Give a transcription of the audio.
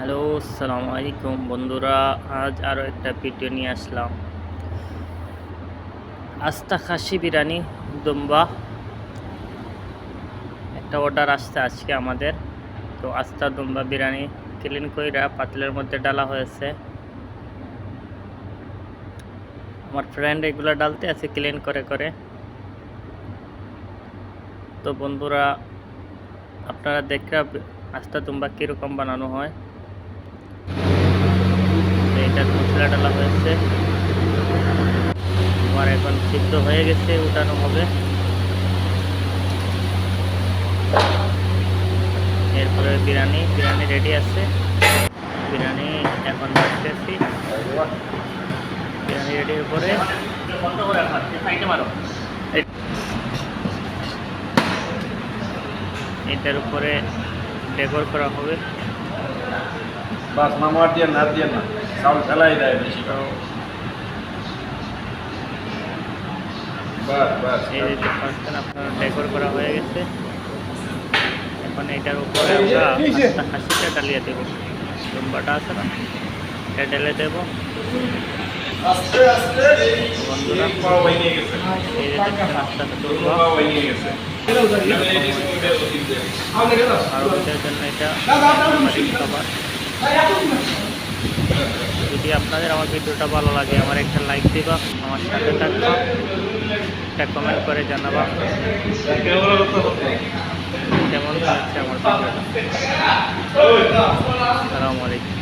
Hello, আসসালামু আলাইকুম বন্ধুরা। আজ আরও একটা ভিডিও নিয়ে আসলাম। আস্তা খাসি বিরিয়ানি দুম্বা একটা অর্ডার আসছে আজকে আমাদের। তো আস্তা দুম্বা বিরিয়ানি ক্লিন কইরা পাতিলের মধ্যে ডালা হয়েছে। আমার ফ্রেন্ড এগুলো ডালতে আছে ক্লিন করে করে। তো বন্ধুরা, আপনারা দেখে আস্তা দুম্বা কীরকম বানানো হয়। এটা মশলা ডালা হয়েছে, আমার এখন সিদ্ধ হয়ে গেছে, উঠানো হবে। এরপরে বিরিয়ানি রেডি আছে। বিরিয়ানি এখন বাড়তেছি। বিরিয়ানি রেডির পরে এটার উপরে ডেকোর করা হবে। বাস মামা দিয়ে না চাউল ফেলাই দেয় বেশি। তো এই যে পাচ্ছেন আপনার ডেকোর করা হয়ে গেছে। এখন এটার উপরে আমরা আস্তা খাসিটা ডালিয়ে দেবো। দুম্বাটা আছে না, এটা ঢেলে দেবো। বন্ধুরা, এই যে দেখছেন আস্তা দুম্বা। আরবদের জন্য এটা খাবার। যদি আপনাদের আমার ভিডিওটা ভালো লাগে, আমার একটা লাইক দিবা, আমার সাথে থাকবা, একটা কমেন্ট করে জানাবা কেমন হচ্ছে আমার ভিডিওটা। আসসালামু আলাইকুম।